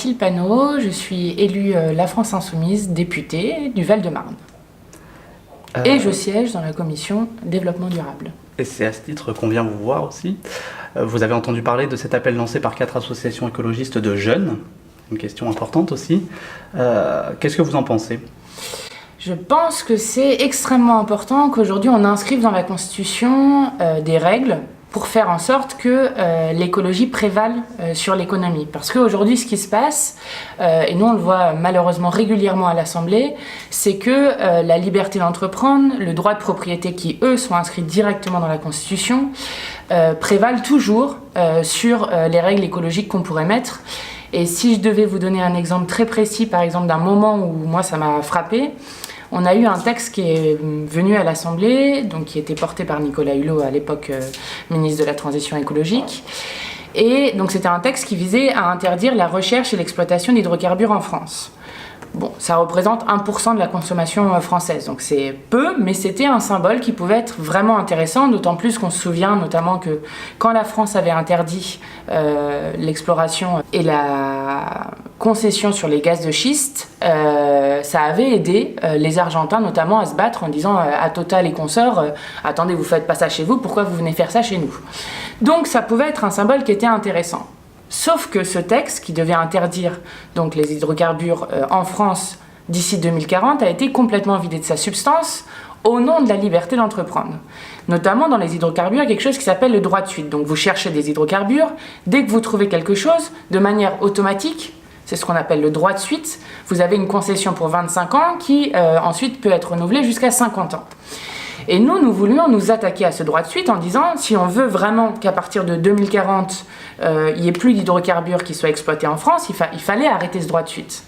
Mathilde Panot, je suis élue La France Insoumise, députée du Val-de-Marne. Et je siège dans la commission développement durable. Et c'est à ce titre qu'on vient vous voir aussi. Vous avez entendu parler de cet appel lancé par 4 associations écologistes de jeunes. Une question importante aussi. Qu'est-ce que vous en pensez ? Je pense que c'est extrêmement important qu'aujourd'hui on inscrive dans la Constitution des règles pour faire en sorte que l'écologie prévale sur l'économie. Parce qu'aujourd'hui, ce qui se passe, et nous on le voit malheureusement régulièrement à l'Assemblée, c'est que la liberté d'entreprendre, le droit de propriété qui, eux, sont inscrits directement dans la Constitution, prévalent toujours sur les règles écologiques qu'on pourrait mettre. Et si je devais vous donner un exemple très précis, par exemple d'un moment où moi ça m'a frappé, on a eu un texte qui est venu à l'Assemblée, donc qui était porté par Nicolas Hulot, à l'époque ministre de la Transition écologique. Et donc c'était un texte qui visait à interdire la recherche et l'exploitation d'hydrocarbures en France. Bon, ça représente 1% de la consommation française, donc c'est peu, mais c'était un symbole qui pouvait être vraiment intéressant, d'autant plus qu'on se souvient notamment que quand la France avait interdit l'exploration et la concession sur les gaz de schiste, ça avait aidé les Argentins notamment à se battre en disant à Total et consorts attendez, vous faites pas ça chez vous, pourquoi vous venez faire ça chez nous ? Donc ça pouvait être un symbole qui était intéressant. Sauf que ce texte, qui devait interdire donc, les hydrocarbures en France d'ici 2040, a été complètement vidé de sa substance au nom de la liberté d'entreprendre. Notamment dans les hydrocarbures, il y a quelque chose qui s'appelle le droit de suite. Donc vous cherchez des hydrocarbures, dès que vous trouvez quelque chose, de manière automatique, c'est ce qu'on appelle le droit de suite, vous avez une concession pour 25 ans qui ensuite peut être renouvelée jusqu'à 50 ans. Et nous voulions nous attaquer à ce droit de suite en disant, si on veut vraiment qu'à partir de 2040, il n'y ait plus d'hydrocarbures qui soient exploités en France, il fallait arrêter ce droit de suite.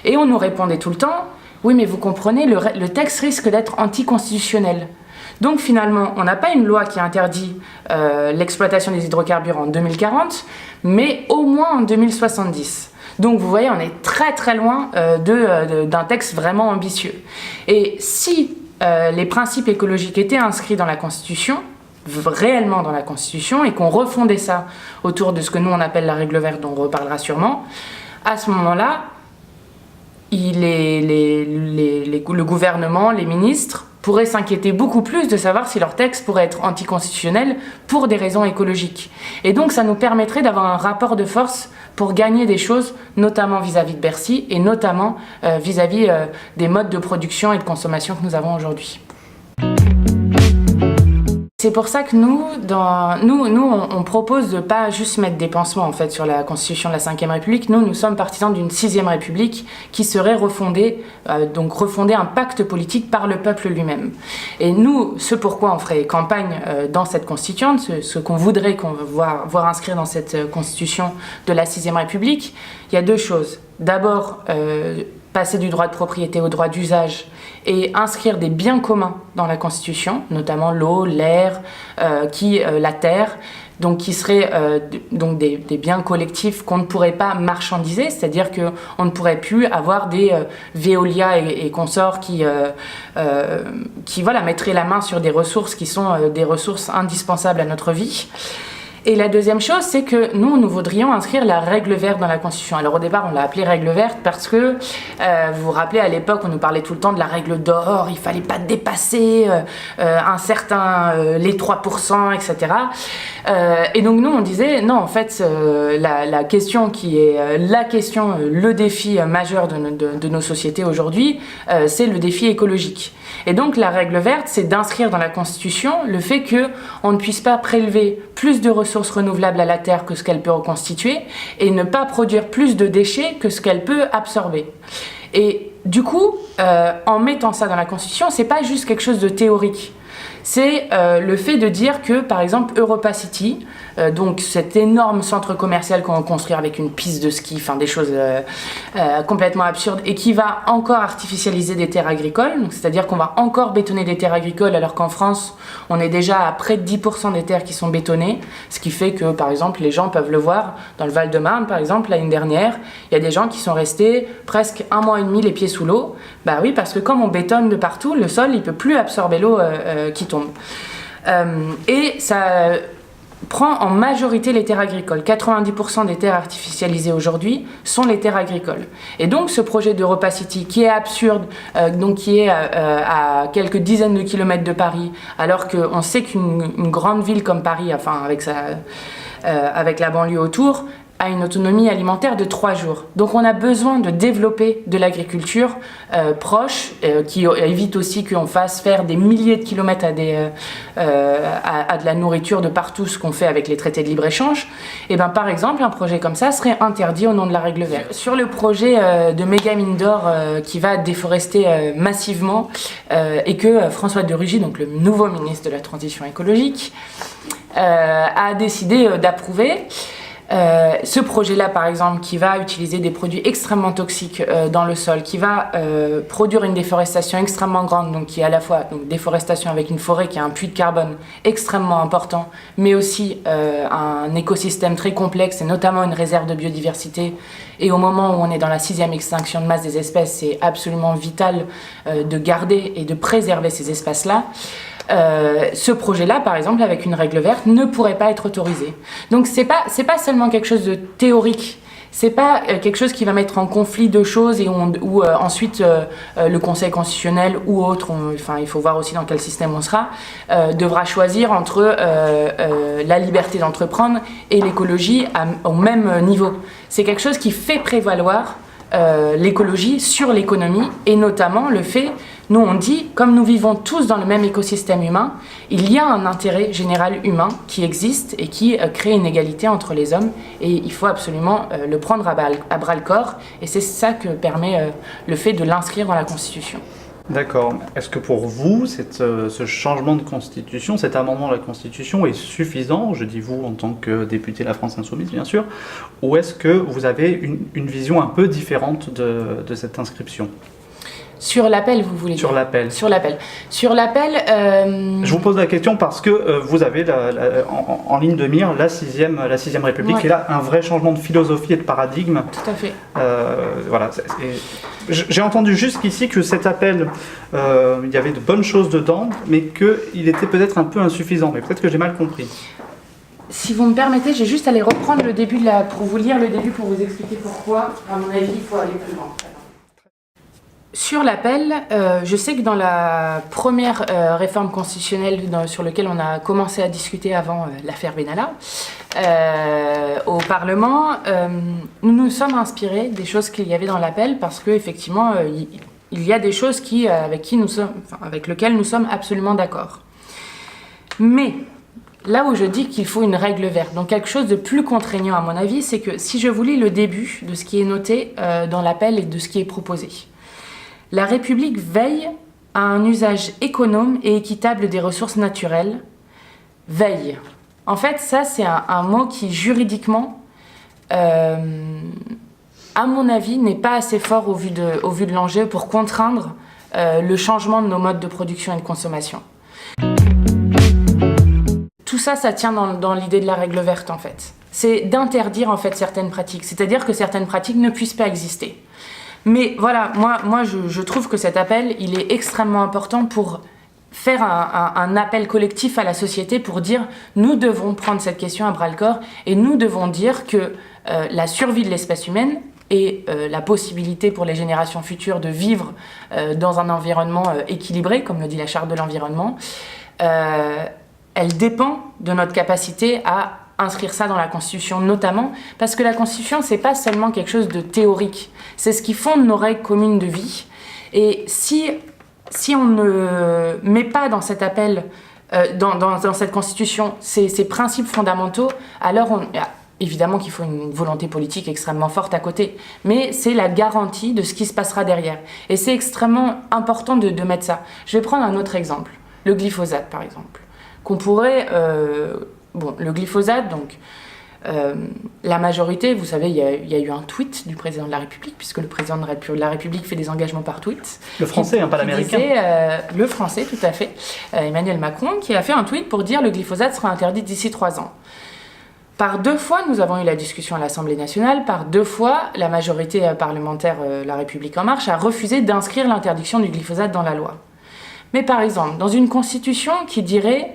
Et on nous répondait tout le temps, oui mais vous comprenez, le texte risque d'être anticonstitutionnel. Donc finalement, on n'a pas une loi qui interdit l'exploitation des hydrocarbures en 2040, mais au moins en 2070. Donc vous voyez, on est très très loin d'un texte vraiment ambitieux. Et si les principes écologiques étaient inscrits dans la Constitution, réellement dans la Constitution, et qu'on refondait ça autour de ce que nous on appelle la règle verte, dont on reparlera sûrement, à ce moment-là, le gouvernement, les ministres, pourraient s'inquiéter beaucoup plus de savoir si leur texte pourrait être anticonstitutionnel pour des raisons écologiques. Et donc ça nous permettrait d'avoir un rapport de force pour gagner des choses, notamment vis-à-vis de Bercy et notamment vis-à-vis des modes de production et de consommation que nous avons aujourd'hui. C'est pour ça que nous, on propose de pas juste mettre des pansements en fait sur la Constitution de la Ve République. Nous sommes partisans d'une Sixième République qui serait refondée, donc refonder un pacte politique par le peuple lui-même. Et nous, ce pourquoi on ferait campagne dans cette Constituante, ce qu'on voudrait voir inscrire dans cette Constitution de la Sixième République, il y a deux choses. D'abord, passer du droit de propriété au droit d'usage et inscrire des biens communs dans la Constitution, notamment l'eau, l'air, la terre, donc qui seraient donc des biens collectifs qu'on ne pourrait pas marchandiser, c'est-à-dire qu'on ne pourrait plus avoir des Veolia et consorts qui mettraient la main sur des ressources qui sont des ressources indispensables à notre vie. Et la deuxième chose, c'est que nous voudrions inscrire la règle verte dans la Constitution. Alors au départ, on l'a appelée règle verte parce que, vous vous rappelez, à l'époque, on nous parlait tout le temps de la règle d'or, il fallait pas dépasser un certain, les 3%, etc. Et donc nous, on disait, non, en fait, la question qui est le défi majeur de nos sociétés aujourd'hui, c'est le défi écologique. Et donc la règle verte, c'est d'inscrire dans la Constitution le fait qu'on ne puisse pas prélever plus de ressources renouvelables à la Terre que ce qu'elle peut reconstituer et ne pas produire plus de déchets que ce qu'elle peut absorber. Et du coup, en mettant ça dans la Constitution, c'est pas juste quelque chose de théorique. C'est le fait de dire que, par exemple, Europa City, donc cet énorme centre commercial qu'on va construire avec une piste de ski, enfin des choses complètement absurdes, et qui va encore artificialiser des terres agricoles, donc c'est-à-dire qu'on va encore bétonner des terres agricoles, alors qu'en France, on est déjà à près de 10% des terres qui sont bétonnées, ce qui fait que, par exemple, les gens peuvent le voir, dans le Val-de-Marne, par exemple, l'année dernière, il y a des gens qui sont restés presque 1 mois et demi les pieds sous l'eau. Bah oui, parce que comme on bétonne de partout, le sol, il peut plus absorber l'eau qui tombe. Et ça, prend en majorité les terres agricoles. 90% des terres artificialisées aujourd'hui sont les terres agricoles. Et donc ce projet d'Europa City, qui est absurde, donc qui est à quelques dizaines de kilomètres de Paris, alors qu'on sait qu'une grande ville comme Paris, enfin avec la banlieue autour, a une autonomie alimentaire de 3 jours. Donc on a besoin de développer de l'agriculture proche, qui évite aussi qu'on fasse faire des milliers de kilomètres à de la nourriture de partout, ce qu'on fait avec les traités de libre-échange. Et ben, par exemple, un projet comme ça serait interdit au nom de la règle verte. Sur le projet de méga mine d'or qui va déforester massivement et que François de Rugy, donc le nouveau ministre de la Transition écologique, a décidé d'approuver. Ce projet-là, par exemple, qui va utiliser des produits extrêmement toxiques dans le sol, qui va produire une déforestation extrêmement grande, donc qui est à la fois donc, déforestation avec une forêt qui a un puits de carbone extrêmement important, mais aussi un écosystème très complexe et notamment une réserve de biodiversité. Et au moment où on est dans la 6e extinction de masse des espèces, c'est absolument vital de garder et de préserver ces espaces-là. Ce projet-là, par exemple, avec une règle verte, ne pourrait pas être autorisé. Donc c'est pas seulement quelque chose de théorique, c'est pas quelque chose qui va mettre en conflit deux choses et où ensuite le Conseil constitutionnel ou autre, il faut voir aussi dans quel système on sera, devra choisir entre la liberté d'entreprendre et l'écologie au même niveau. C'est quelque chose qui fait prévaloir l'écologie sur l'économie et notamment le fait, nous on dit, comme nous vivons tous dans le même écosystème humain, il y a un intérêt général humain qui existe et qui crée une égalité entre les hommes et il faut absolument le prendre à bras le corps et c'est ça que permet le fait de l'inscrire dans la Constitution. D'accord. Est-ce que pour vous, ce changement de constitution, cet amendement de la constitution est suffisant, je dis vous en tant que député de la France Insoumise bien sûr, ou est-ce que vous avez une vision un peu différente de cette inscription ? Sur l'appel, vous voulez dire ? Sur l'appel. Sur l'appel. Sur l'appel... Je vous pose la question parce que vous avez en ligne de mire la 6e République, qui est là un vrai changement de philosophie et de paradigme. Tout à fait. Voilà. J'ai entendu jusqu'ici que cet appel, il y avait de bonnes choses dedans, mais qu'il était peut-être un peu insuffisant. Mais peut-être que j'ai mal compris. Si vous me permettez, j'ai juste allé reprendre le début pour vous lire le début pour vous expliquer pourquoi, à mon avis, il faut aller plus loin. Sur l'appel, je sais que dans la première réforme constitutionnelle sur laquelle on a commencé à discuter avant l'affaire Benalla, au Parlement, nous nous sommes inspirés des choses qu'il y avait dans l'appel parce qu'effectivement, il y a des choses avec lesquelles nous sommes absolument d'accord. Mais là où je dis qu'il faut une règle verte, donc quelque chose de plus contraignant à mon avis, c'est que si je vous lis le début de ce qui est noté dans l'appel et de ce qui est proposé. La République veille à un usage économe et équitable des ressources naturelles. Veille. En fait, ça, c'est un mot qui, juridiquement, à mon avis, n'est pas assez fort au vu de l'enjeu pour contraindre le changement de nos modes de production et de consommation. Tout ça, ça tient dans l'idée de la règle verte, en fait. C'est d'interdire, en fait, certaines pratiques. C'est-à-dire que certaines pratiques ne puissent pas exister. Mais voilà, moi je trouve que cet appel, il est extrêmement important pour faire un appel collectif à la société pour dire nous devons prendre cette question à bras-le-corps et nous devons dire que la survie de l'espèce humaine et la possibilité pour les générations futures de vivre dans un environnement équilibré, comme le dit la Charte de l'environnement, elle dépend de notre capacité à inscrire ça dans la Constitution, notamment parce que la Constitution, c'est pas seulement quelque chose de théorique, c'est ce qui fonde nos règles communes de vie. Et si on ne met pas dans cet appel, dans cette Constitution, ces principes fondamentaux, alors évidemment qu'il faut une volonté politique extrêmement forte à côté, mais c'est la garantie de ce qui se passera derrière. Et c'est extrêmement important de mettre ça. Je vais prendre un autre exemple, le glyphosate par exemple, qu'on pourrait... le glyphosate, donc, la majorité, vous savez, il y a eu un tweet du président de la République, puisque le président de la République fait des engagements par tweet. Le français, pas l'américain. Le français, tout à fait. Emmanuel Macron, qui a fait un tweet pour dire le glyphosate sera interdit d'ici 3 ans. Par 2 fois, nous avons eu la discussion à l'Assemblée nationale. Par 2 fois, la majorité parlementaire La République En Marche a refusé d'inscrire l'interdiction du glyphosate dans la loi. Mais par exemple, dans une constitution qui dirait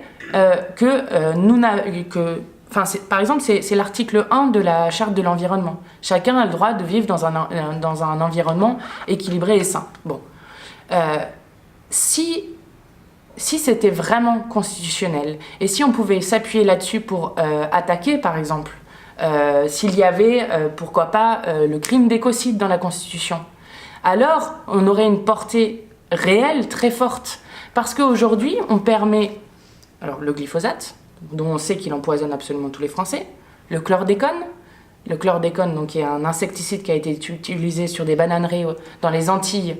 que par exemple, c'est l'article 1 de la Charte de l'environnement. Chacun a le droit de vivre dans un environnement équilibré et sain. Bon. Si c'était vraiment constitutionnel, et si on pouvait s'appuyer là-dessus pour attaquer, par exemple, s'il y avait, pourquoi pas, le crime d'écocide dans la Constitution, alors on aurait une portée réelle très forte. Parce qu'aujourd'hui, on permet le glyphosate, dont on sait qu'il empoisonne absolument tous les Français, le chlordécone, donc, qui est un insecticide qui a été utilisé sur des bananeraies dans les Antilles,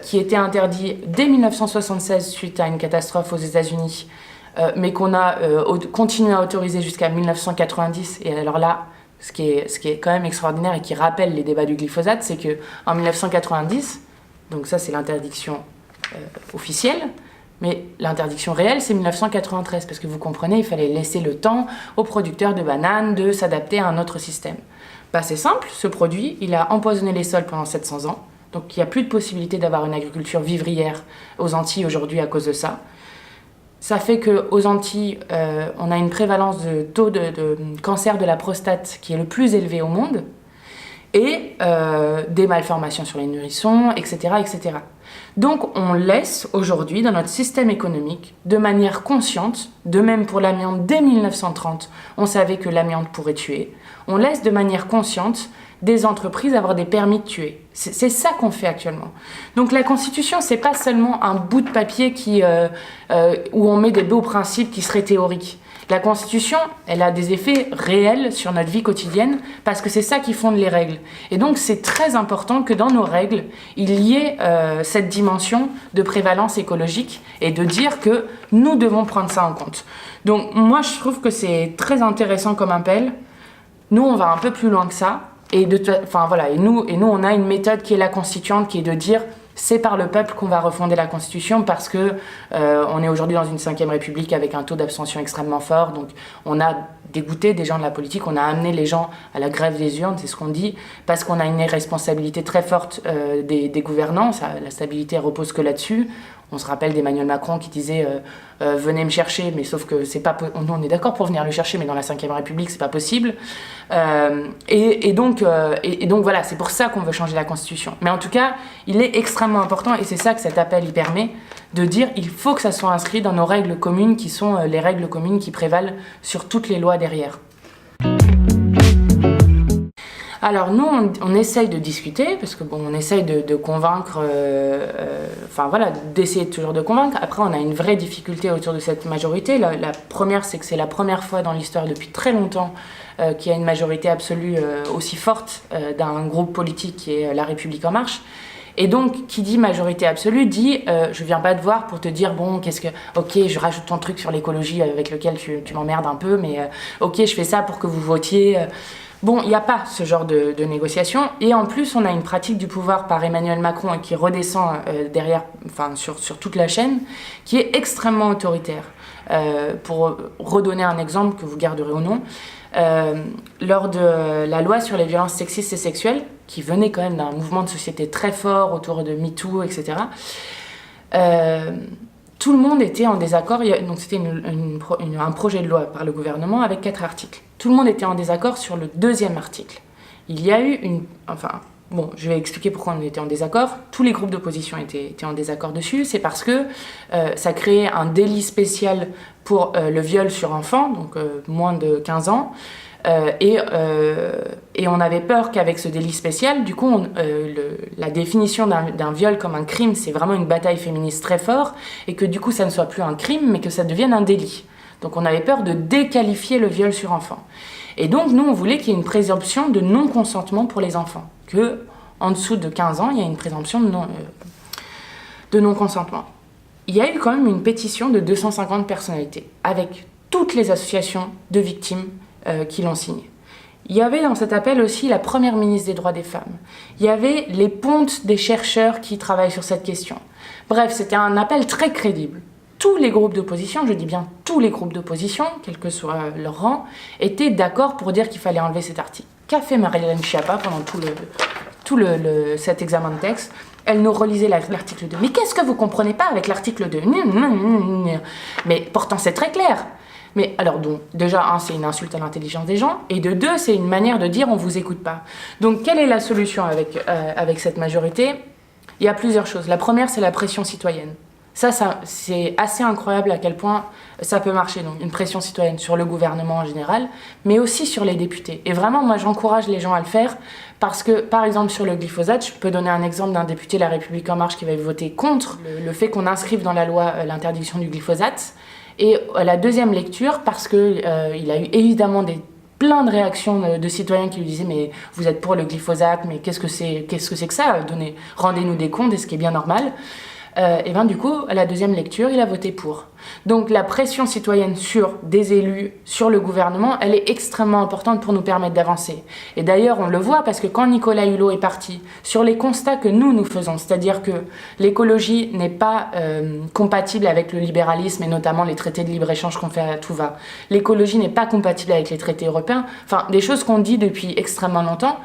qui était interdit dès 1976 suite à une catastrophe aux États-Unis, mais qu'on a continué à autoriser jusqu'à 1990. Et alors là, ce qui est quand même extraordinaire et qui rappelle les débats du glyphosate, c'est qu'en 1990, donc ça c'est l'interdiction officielle, mais l'interdiction réelle, c'est 1993, parce que vous comprenez, il fallait laisser le temps aux producteurs de bananes de s'adapter à un autre système. C'est simple, ce produit, il a empoisonné les sols pendant 700 ans, donc il n'y a plus de possibilité d'avoir une agriculture vivrière aux Antilles aujourd'hui à cause de ça. Ça fait qu'aux Antilles, on a une prévalence de taux de cancer de la prostate qui est le plus élevé au monde, et des malformations sur les nourrissons, etc., etc. Donc on laisse aujourd'hui dans notre système économique, de manière consciente, de même pour l'amiante dès 1930, on savait que l'amiante pourrait tuer, on laisse de manière consciente des entreprises avoir des permis de tuer. C'est ça qu'on fait actuellement. Donc la Constitution, c'est pas seulement un bout de papier où on met des beaux principes qui seraient théoriques. La Constitution, elle a des effets réels sur notre vie quotidienne parce que c'est ça qui fonde les règles. Et donc, c'est très important que dans nos règles, il y ait cette dimension de prévalence écologique et de dire que nous devons prendre ça en compte. Donc, moi, je trouve que c'est très intéressant comme appel. Nous, on va un peu plus loin que ça. Et nous, on a une méthode qui est la constituante, qui est de dire c'est par le peuple qu'on va refonder la Constitution parce que on est aujourd'hui dans une 5e République avec un taux d'abstention extrêmement fort. Donc on a dégoûté des gens de la politique, on a amené les gens à la grève des urnes, c'est ce qu'on dit, parce qu'on a une responsabilité très forte des gouvernants. La stabilité repose que là-dessus. On se rappelle d'Emmanuel Macron qui disait venez me chercher, mais sauf que c'est pas nous on est d'accord pour venir le chercher, mais dans la 5e République c'est pas possible. Et donc voilà, c'est pour ça qu'on veut changer la Constitution. Mais en tout cas, il est extrêmement important, et c'est ça que cet appel y permet, de dire il faut que ça soit inscrit dans nos règles communes qui sont les règles communes qui prévalent sur toutes les lois derrière. Alors nous, on essaye de discuter, parce que on essaye de convaincre, d'essayer toujours de convaincre. Après, on a une vraie difficulté autour de cette majorité. La première, c'est que c'est la première fois dans l'histoire depuis très longtemps qu'il y a une majorité absolue aussi forte d'un groupe politique qui est La République En Marche. Et donc, qui dit majorité absolue dit je viens pas te voir pour te dire ok, je rajoute ton truc sur l'écologie avec lequel tu m'emmerdes un peu, mais ok, je fais ça pour que vous votiez. Bon, il n'y a pas ce genre de négociation, et en plus on a une pratique du pouvoir par Emmanuel Macron qui redescend derrière, sur toute la chaîne, qui est extrêmement autoritaire. Pour redonner un exemple que vous garderez au nom, lors de la loi sur les violences sexistes et sexuelles, qui venait quand même d'un mouvement de société très fort autour de MeToo, etc., tout le monde était en désaccord. Donc c'était un projet de loi par le gouvernement avec 4 articles. Tout le monde était en désaccord sur le 2e article. Il y a eu je vais expliquer pourquoi on était en désaccord. Tous les groupes d'opposition étaient en désaccord dessus. C'est parce que ça créait un délit spécial pour le viol sur enfant, donc moins de 15 ans. Et on avait peur qu'avec ce délit spécial, du coup, la définition d'un viol comme un crime, c'est vraiment une bataille féministe très forte, et que du coup, ça ne soit plus un crime, mais que ça devienne un délit. Donc on avait peur de déqualifier le viol sur enfant. Et donc nous, on voulait qu'il y ait une présomption de non-consentement pour les enfants, que en dessous de 15 ans, il y a une présomption de non-consentement. Il y a eu quand même une pétition de 250 personnalités, avec toutes les associations de victimes qui l'ont signé. Il y avait dans cet appel aussi la première ministre des droits des femmes. Il y avait les pontes des chercheurs qui travaillent sur cette question. Bref, c'était un appel très crédible. Tous les groupes d'opposition, je dis bien tous les groupes d'opposition, quel que soit leur rang, étaient d'accord pour dire qu'il fallait enlever cet article. Qu'a fait Marlène Schiappa pendant cet examen de texte? Elle nous relisait l'article 2. Mais qu'est-ce que vous comprenez pas avec l'article 2? Mais pourtant c'est très clair. Mais alors donc, déjà, un, c'est une insulte à l'intelligence des gens, et de deux, c'est une manière de dire on vous écoute pas. Donc quelle est la solution avec cette majorité? Il y a plusieurs choses. La première, c'est la pression citoyenne. Ça, c'est assez incroyable à quel point ça peut marcher. Donc une pression citoyenne sur le gouvernement en général, mais aussi sur les députés. Et vraiment, moi, j'encourage les gens à le faire parce que, par exemple, sur le glyphosate, je peux donner un exemple d'un député de La République En Marche qui va voter contre le fait qu'on inscrive dans la loi l'interdiction du glyphosate. Et à la deuxième lecture, parce qu'il il a eu évidemment plein de réactions de citoyens qui lui disaient mais vous êtes pour le glyphosate, mais qu'est-ce que c'est que ça? Rendez-nous des comptes, et ce qui est bien normal. Et bien du coup, à la deuxième lecture, il a voté pour. Donc la pression citoyenne sur des élus, sur le gouvernement, elle est extrêmement importante pour nous permettre d'avancer. Et d'ailleurs, on le voit parce que quand Nicolas Hulot est parti, sur les constats que nous faisons, c'est-à-dire que l'écologie n'est pas compatible avec le libéralisme et notamment les traités de libre-échange qu'on fait à tout va. L'écologie n'est pas compatible avec les traités européens, enfin des choses qu'on dit depuis extrêmement longtemps.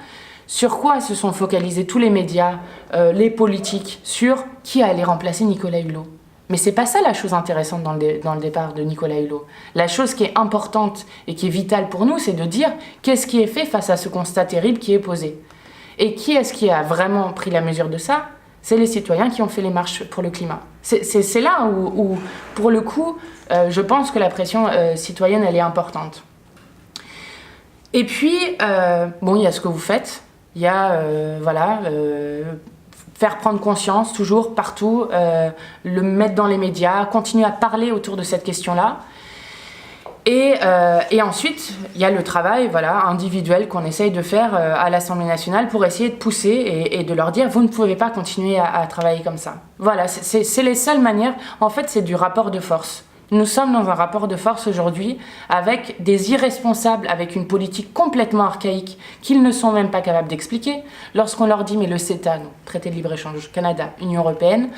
Sur quoi se sont focalisés tous les médias, les politiques, sur qui allait remplacer Nicolas Hulot? Mais c'est pas ça la chose intéressante dans le départ de Nicolas Hulot. La chose qui est importante et qui est vitale pour nous, c'est de dire qu'est-ce qui est fait face à ce constat terrible qui est posé. Et qui est-ce qui a vraiment pris la mesure de ça? C'est les citoyens qui ont fait les marches pour le climat. C'est là où, pour le coup, je pense que la pression citoyenne, elle est importante. Et puis, il y a ce que vous faites. Il y a, faire prendre conscience, toujours, partout, le mettre dans les médias, continuer à parler autour de cette question-là. Et ensuite, il y a le travail individuel qu'on essaye de faire à l'Assemblée nationale pour essayer de pousser et de leur dire « vous ne pouvez pas continuer à travailler comme ça ». Voilà, c'est les seules manières. En fait, c'est du rapport de force. Nous sommes dans un rapport de force aujourd'hui avec des irresponsables, avec une politique complètement archaïque qu'ils ne sont même pas capables d'expliquer. Lorsqu'on leur dit mais le CETA, traité de libre-échange, Canada, Union européenne,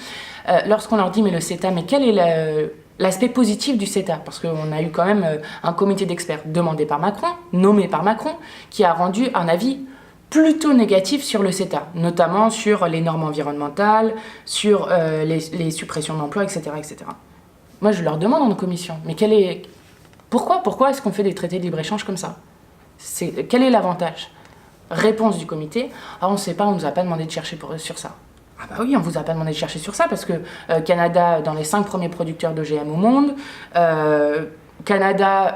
lorsqu'on leur dit mais le CETA, mais quel est l'aspect positif du CETA? Parce qu'on a eu quand même un comité d'experts demandé par Macron, nommé par Macron, qui a rendu un avis plutôt négatif sur le CETA, notamment sur les normes environnementales, sur les suppressions d'emplois, etc., etc. Moi, je leur demande en commission, mais pourquoi est-ce qu'on fait des traités de libre-échange comme ça? Quel est l'avantage? Réponse du comité, on ne sait pas, on ne nous a pas demandé de chercher sur ça. Ah bah oui, on ne vous a pas demandé de chercher sur ça, parce que Canada, dans les 5 premiers producteurs d'OGM au monde, Canada,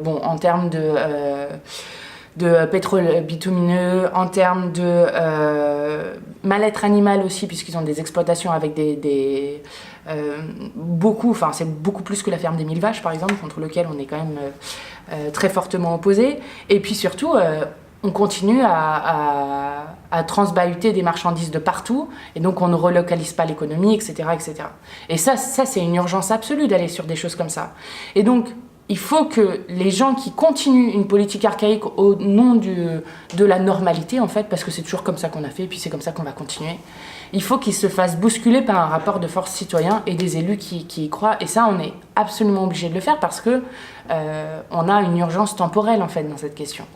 en termes de pétrole bitumineux, en termes de mal-être animal aussi, puisqu'ils ont des exploitations avec c'est beaucoup plus que la ferme des 1000 vaches, par exemple, contre lequel on est quand même très fortement opposé. Et puis surtout, on continue à transbahuter des marchandises de partout, et donc on ne relocalise pas l'économie, etc., etc. Et ça, c'est une urgence absolue d'aller sur des choses comme ça. Et donc, il faut que les gens qui continuent une politique archaïque au nom de la normalité, en fait, parce que c'est toujours comme ça qu'on a fait, et puis c'est comme ça qu'on va continuer, il faut qu'ils se fassent bousculer par un rapport de force citoyen et des élus qui y croient. Et ça, on est absolument obligé de le faire parce que on a une urgence temporelle, en fait, dans cette question.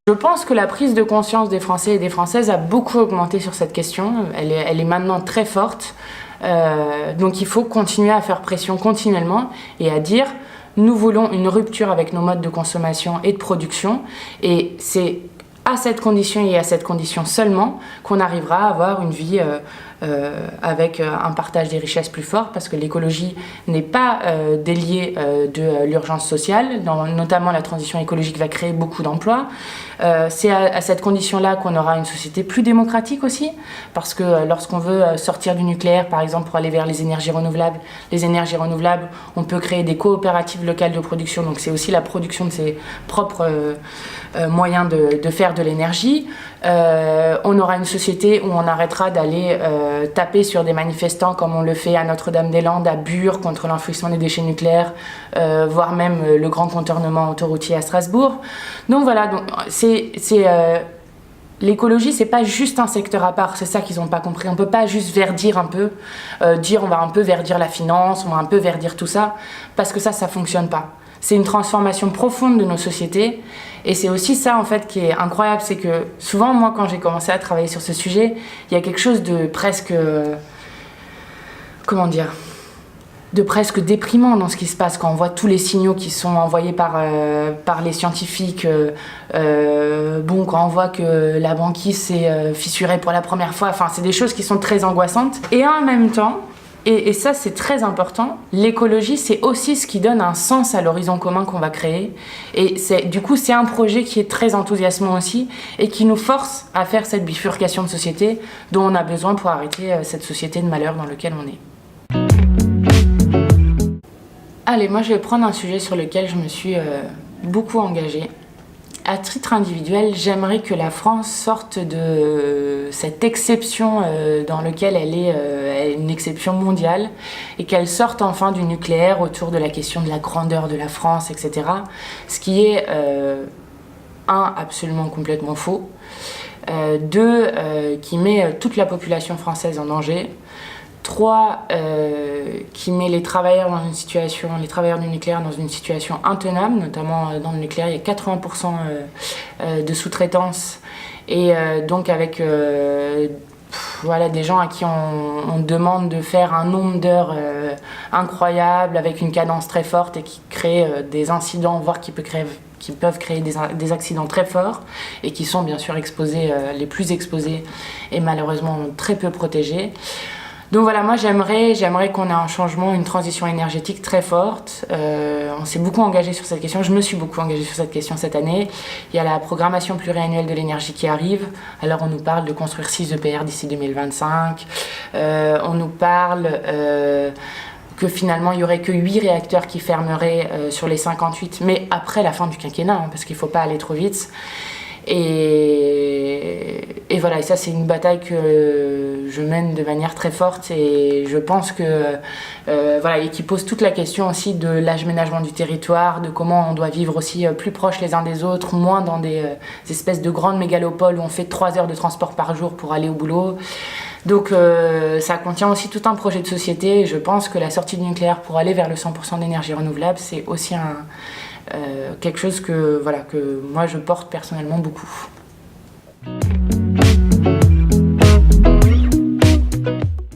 Je pense que la prise de conscience des Français et des Françaises a beaucoup augmenté sur cette question. Elle est maintenant très forte. Donc il faut continuer à faire pression continuellement et à dire nous voulons une rupture avec nos modes de consommation et de production, et c'est à cette condition et à cette condition seulement qu'on arrivera à avoir une vie avec un partage des richesses plus fort, parce que l'écologie n'est pas déliée de l'urgence sociale, notamment la transition écologique va créer beaucoup d'emplois. C'est à cette condition-là qu'on aura une société plus démocratique aussi, parce que lorsqu'on veut sortir du nucléaire, par exemple, pour aller vers les énergies renouvelables, on peut créer des coopératives locales de production, donc c'est aussi la production de ses propres moyens de faire de l'énergie. On aura une société où on arrêtera d'aller taper sur des manifestants comme on le fait à Notre-Dame-des-Landes, à Bure, contre l'enfouissement des déchets nucléaires, voire même le grand contournement autoroutier à Strasbourg. Donc voilà, l'écologie, c'est pas juste un secteur à part, c'est ça qu'ils n'ont pas compris. On peut pas juste verdir un peu, dire on va un peu verdir la finance, on va un peu verdir tout ça, parce que ça fonctionne pas. C'est une transformation profonde de nos sociétés, et c'est aussi ça en fait qui est incroyable, c'est que souvent moi quand j'ai commencé à travailler sur ce sujet, il y a quelque chose de presque, de presque déprimant dans ce qui se passe quand on voit tous les signaux qui sont envoyés par les scientifiques. Quand on voit que la banquise s'est fissurée pour la première fois, enfin, c'est des choses qui sont très angoissantes. Et en même temps, et ça c'est très important, l'écologie c'est aussi ce qui donne un sens à l'horizon commun qu'on va créer. Et du coup c'est un projet qui est très enthousiasmant aussi et qui nous force à faire cette bifurcation de société dont on a besoin pour arrêter cette société de malheur dans laquelle on est. Allez, moi je vais prendre un sujet sur lequel je me suis beaucoup engagée. À titre individuel, j'aimerais que la France sorte de cette exception dans laquelle elle est une exception mondiale et qu'elle sorte enfin du nucléaire autour de la question de la grandeur de la France, etc. Ce qui est, absolument complètement faux. Qui met toute la population française en danger. 3, qui met les travailleurs du nucléaire dans une situation intenable, notamment dans le nucléaire, il y a 80% de sous-traitance et donc avec des gens à qui on demande de faire un nombre d'heures incroyable avec une cadence très forte et qui crée des incidents, voire qui peuvent créer des accidents très forts et qui sont bien sûr les plus exposés et malheureusement très peu protégés. Donc voilà, moi j'aimerais qu'on ait un changement, une transition énergétique très forte. On s'est beaucoup engagé sur cette question, je me suis beaucoup engagée sur cette question cette année. Il y a la programmation pluriannuelle de l'énergie qui arrive. Alors on nous parle de construire 6 EPR d'ici 2025. On nous parle que finalement il n'y aurait que 8 réacteurs qui fermeraient sur les 58, mais après la fin du quinquennat, parce qu'il ne faut pas aller trop vite. Et voilà, et ça c'est une bataille que je mène de manière très forte et je pense que et qui pose toute la question aussi de l'aménagement du territoire, de comment on doit vivre aussi plus proches les uns des autres, moins dans des espèces de grandes mégalopoles où on fait 3 heures de transport par jour pour aller au boulot. Donc ça contient aussi tout un projet de société et je pense que la sortie du nucléaire pour aller vers le 100% d'énergie renouvelable, c'est aussi quelque chose que moi je porte personnellement beaucoup.